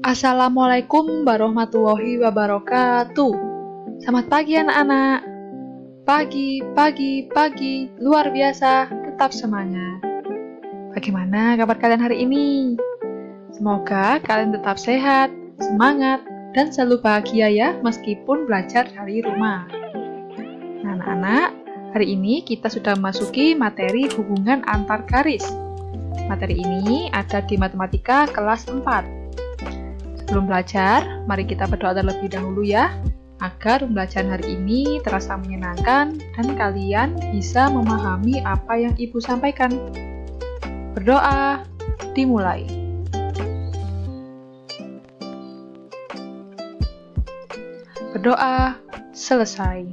Assalamualaikum warahmatullahi wabarakatuh. Selamat pagi anak-anak. Pagi, luar biasa, tetap semangat. Bagaimana kabar kalian hari ini? Semoga kalian tetap sehat, semangat, dan selalu bahagia ya meskipun belajar dari rumah. Nah anak-anak, hari ini kita sudah memasuki materi hubungan antar garis. Materi ini ada di matematika kelas 4. Sebelum belajar, mari kita berdoa terlebih dahulu ya, agar pembelajaran hari ini terasa menyenangkan dan kalian bisa memahami apa yang Ibu sampaikan. Berdoa, dimulai. Berdoa, selesai.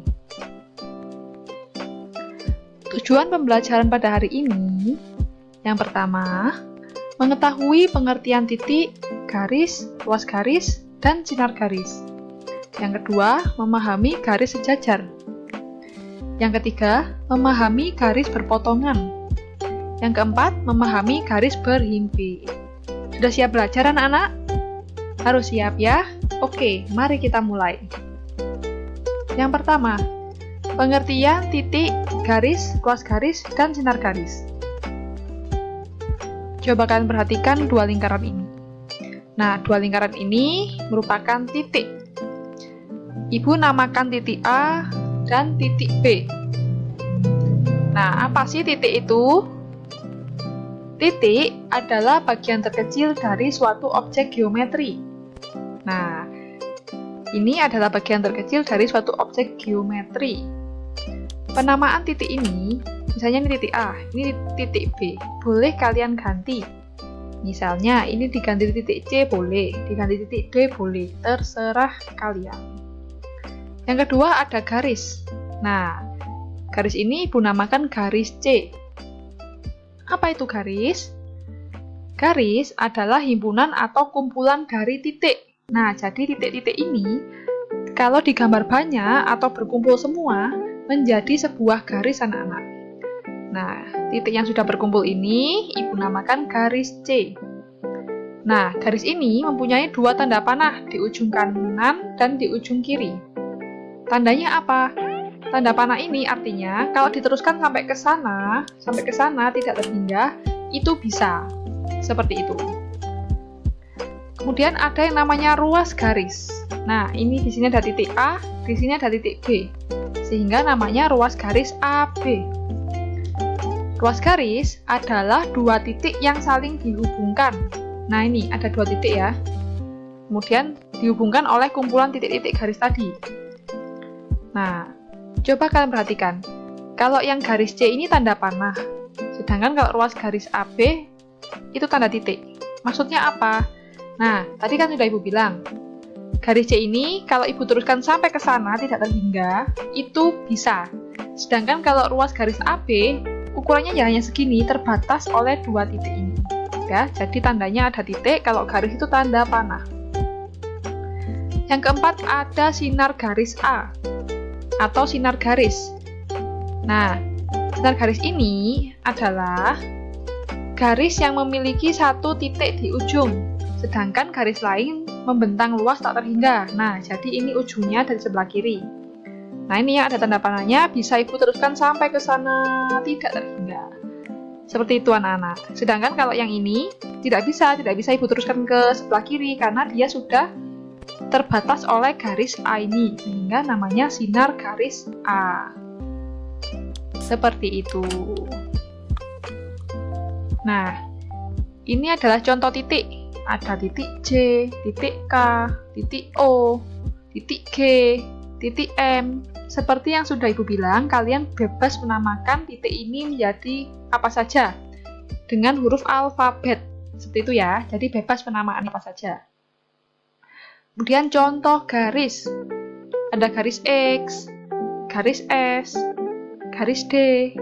Tujuan pembelajaran pada hari ini, yang pertama, mengetahui pengertian titik, garis, luas garis, dan sinar garis. Yang kedua, memahami garis sejajar. Yang ketiga, memahami garis berpotongan. Yang keempat, memahami garis berhimpi. Sudah siap belajar anak-anak? Harus siap ya? Oke, mari kita mulai. Yang pertama, pengertian titik, garis, luas garis, dan sinar garis. Coba kalian perhatikan dua lingkaran ini. Nah, dua lingkaran ini merupakan titik. Ibu namakan titik A dan titik B. Nah, apa sih titik itu? Titik adalah bagian terkecil dari suatu objek geometri. Nah, ini adalah bagian terkecil dari suatu objek geometri. Penamaan titik ini, misalnya ini titik A, ini titik B, boleh kalian ganti. Misalnya, ini diganti titik C boleh, diganti titik D boleh, terserah kalian. Yang kedua ada garis. Nah, garis ini Ibu namakan garis C. Apa itu garis? Garis adalah himpunan atau kumpulan dari titik. Nah, jadi titik-titik ini, kalau digambar banyak atau berkumpul semua, menjadi sebuah garis anak-anak. Nah, titik yang sudah berkumpul ini Ibu namakan garis C. Nah, garis ini mempunyai dua tanda panah di ujung kanan dan di ujung kiri. Tandanya apa? Tanda panah ini artinya kalau diteruskan sampai ke sana tidak terhingga, itu bisa. Seperti itu. Kemudian ada yang namanya ruas garis. Nah, ini di sini ada titik A, di sini ada titik B. Sehingga namanya ruas garis AB. Ruas garis adalah dua titik yang saling dihubungkan. Nah, ini ada dua titik ya. Kemudian dihubungkan oleh kumpulan titik-titik garis tadi. Nah, coba kalian perhatikan. Kalau yang garis C ini tanda panah. Sedangkan kalau ruas garis AB itu tanda titik. Maksudnya apa? Nah, tadi kan sudah Ibu bilang. Garis C ini kalau Ibu teruskan sampai ke sana tidak terhingga, itu bisa. Sedangkan kalau ruas garis AB ukurannya ya hanya segini, terbatas oleh dua titik ini. Ya, jadi tandanya ada titik, kalau garis itu tanda panah. Yang keempat ada sinar garis A atau sinar garis. Nah, sinar garis ini adalah garis yang memiliki satu titik di ujung, sedangkan garis lain membentang luas tak terhingga. Nah, jadi ini ujungnya dari sebelah kiri. Nah, ini yang ada tanda panahnya, bisa Ibu teruskan sampai ke sana, tidak terhingga. Seperti itu anak-anak. Sedangkan kalau yang ini, tidak bisa Ibu teruskan ke sebelah kiri, karena dia sudah terbatas oleh garis A ini, sehingga namanya sinar garis A. Seperti itu. Nah, ini adalah contoh titik. Ada titik J, titik K, titik O, titik G, titik M. Seperti yang sudah Ibu bilang, kalian bebas menamakan titik ini menjadi apa saja dengan huruf alfabet. Seperti itu ya, jadi bebas penamaan apa saja. Kemudian contoh garis. Ada garis X, garis S, garis D,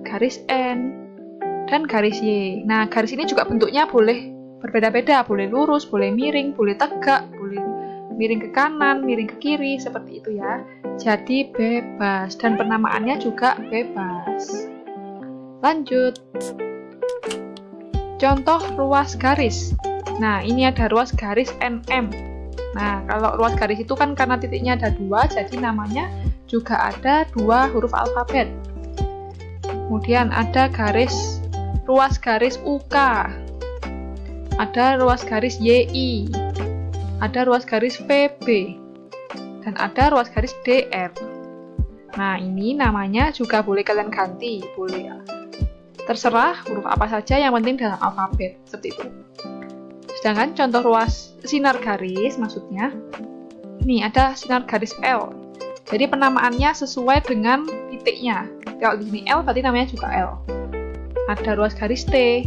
garis N, dan garis Y. Nah, garis ini juga bentuknya boleh berbeda-beda, boleh lurus, boleh miring, boleh tegak, boleh miring ke kanan, miring ke kiri, seperti itu ya. Jadi bebas, dan penamaannya juga bebas. Lanjut. Contoh ruas garis. Nah, ini ada ruas garis NM. Nah, kalau ruas garis itu kan karena titiknya ada 2, jadi namanya juga ada 2 huruf alfabet. Kemudian ada ruas garis UK, ada ruas garis YI, ada ruas garis VB, dan ada ruas garis DR. Nah, ini namanya juga boleh kalian ganti, boleh terserah huruf apa saja yang penting dalam alfabet, seperti itu. Sedangkan contoh ruas sinar garis, maksudnya, ini ada sinar garis L. Jadi penamaannya sesuai dengan titiknya. Kalau di sini L, berarti namanya juga L. Ada ruas garis T,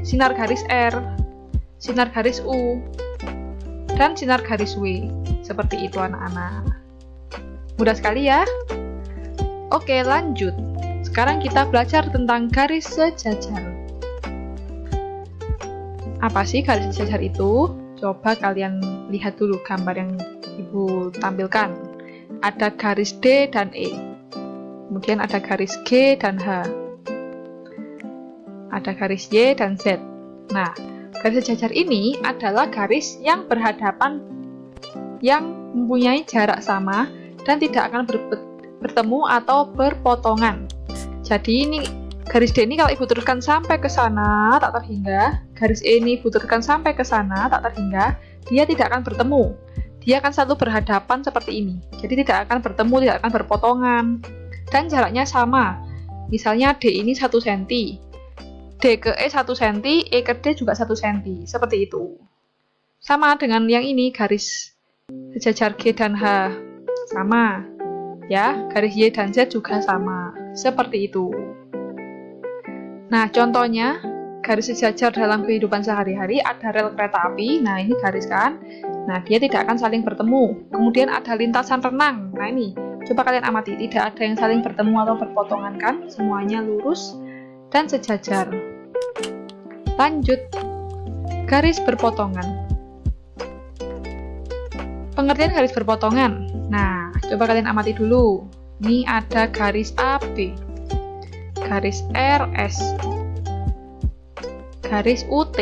sinar garis R, sinar garis U, dan sinar garis W. Seperti itu anak-anak. Mudah sekali ya. Oke, lanjut. Sekarang kita belajar tentang garis sejajar. Apa sih garis sejajar itu? Coba kalian lihat dulu gambar yang Ibu tampilkan. Ada garis D dan E. Kemudian ada garis G dan H. Ada garis Y dan Z. Nah, garis sejajar ini adalah garis yang berhadapan, yang mempunyai jarak sama dan tidak akan bertemu atau berpotongan. Jadi ini garis D ini kalau Ibu teruskan sampai ke sana tak terhingga, garis E ini Ibu teruskan sampai ke sana tak terhingga, dia tidak akan bertemu. Dia akan selalu berhadapan seperti ini. Jadi tidak akan bertemu, tidak akan berpotongan. Dan jaraknya sama. Misalnya D ini 1 cm. D ke E 1 cm, E ke D juga 1 cm. Seperti itu. Sama dengan yang ini, garis sejajar G dan H. Sama. Ya, garis Y dan Z juga sama. Seperti itu. Nah, contohnya, garis sejajar dalam kehidupan sehari-hari ada rel kereta api. Nah, ini garis kan. Nah, dia tidak akan saling bertemu. Kemudian ada lintasan renang. Nah, ini. Coba kalian amati. Tidak ada yang saling bertemu atau berpotongan kan. Semuanya lurus dan sejajar. Lanjut. Garis berpotongan. Pengertian garis berpotongan. Nah, coba kalian amati dulu. Ini ada garis AB. Garis RS. Garis UT.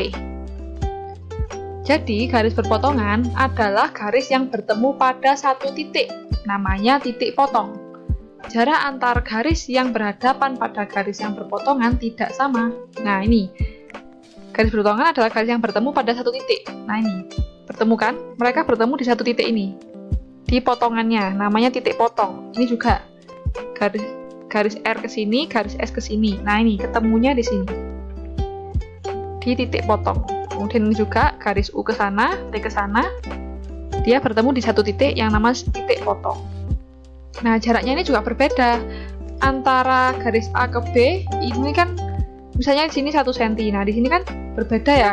Jadi, garis berpotongan adalah garis yang bertemu pada satu titik, namanya titik potong. Jarak antar garis yang berhadapan pada garis yang berpotongan tidak sama. Nah, ini. Garis berpotongan adalah garis yang bertemu pada satu titik. Nah, ini. Bertemu kan? Mereka bertemu di satu titik ini. Di potongannya, namanya titik potong. Ini juga garis R ke sini, garis S ke sini. Nah, ini ketemunya di sini. Di titik potong. Kemudian ini juga garis U ke sana, T ke sana. Dia bertemu di satu titik yang namanya titik potong. Nah, jaraknya ini juga berbeda. Antara garis A ke B, ini kan misalnya di sini 1 cm. Nah, di sini kan berbeda ya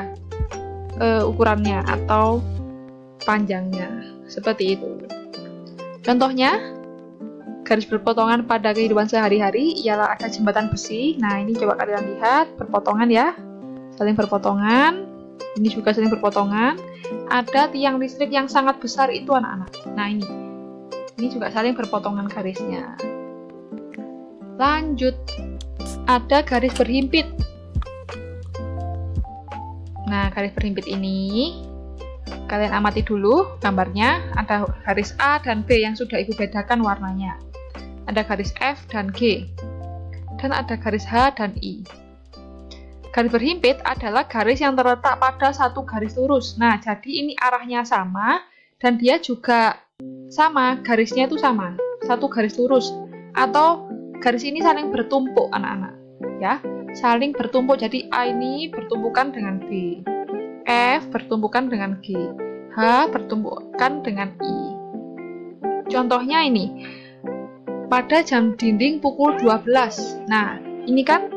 ukurannya atau panjangnya. Seperti itu. Contohnya, garis berpotongan pada kehidupan sehari-hari ialah ada jembatan besi. Nah, ini coba kalian lihat, berpotongan ya. Saling berpotongan. Ini juga saling berpotongan. Ada tiang listrik yang sangat besar itu anak-anak. Nah, ini juga saling berpotongan garisnya. Lanjut. Ada garis berhimpit. Nah, garis berhimpit ini kalian amati dulu gambarnya. Ada garis A dan B yang sudah Ibu bedakan warnanya. Ada garis F dan G. Dan ada garis H dan I. Garis berhimpit adalah garis yang terletak pada satu garis lurus. Nah, jadi ini arahnya sama dan dia juga sama, garisnya itu sama, satu garis lurus. Atau garis ini saling bertumpuk anak-anak, ya, saling bertumpuk. Jadi A ini bertumpukan dengan B, F bertumpukan dengan G, H bertumpukan dengan I. Contohnya ini, pada jam dinding pukul 12. Nah, ini kan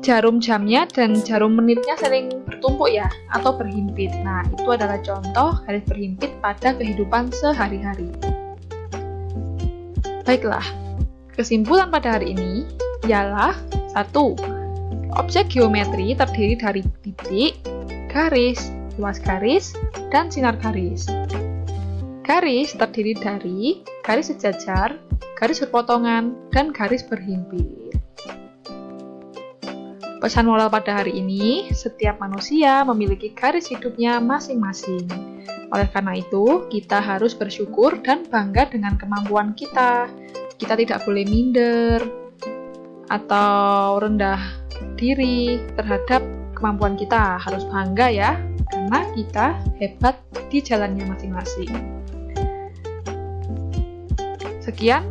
jarum jamnya dan jarum menitnya saling bertumpuk ya, atau berhimpit. Nah, itu adalah contoh garis berhimpit pada kehidupan sehari-hari. Baiklah, kesimpulan pada hari ini ialah 1. Objek geometri terdiri dari titik, garis, luas garis, dan sinar garis. Garis terdiri dari garis sejajar, garis berpotongan, dan garis berhimpit. Pesan moral pada hari ini, setiap manusia memiliki garis hidupnya masing-masing. Oleh karena itu, kita harus bersyukur dan bangga dengan kemampuan kita. Kita tidak boleh minder atau rendah diri terhadap kemampuan kita. Harus bangga ya, karena kita hebat di jalannya masing-masing. Sekian.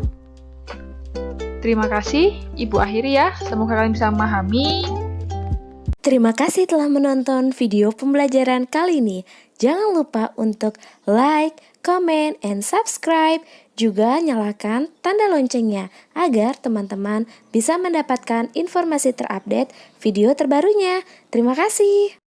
Terima kasih, Ibu akhiri ya. Semoga kalian bisa memahami. Terima kasih telah menonton video pembelajaran kali ini. Jangan lupa untuk like, comment, and subscribe. Juga nyalakan tanda loncengnya agar teman-teman bisa mendapatkan informasi terupdate video terbarunya. Terima kasih.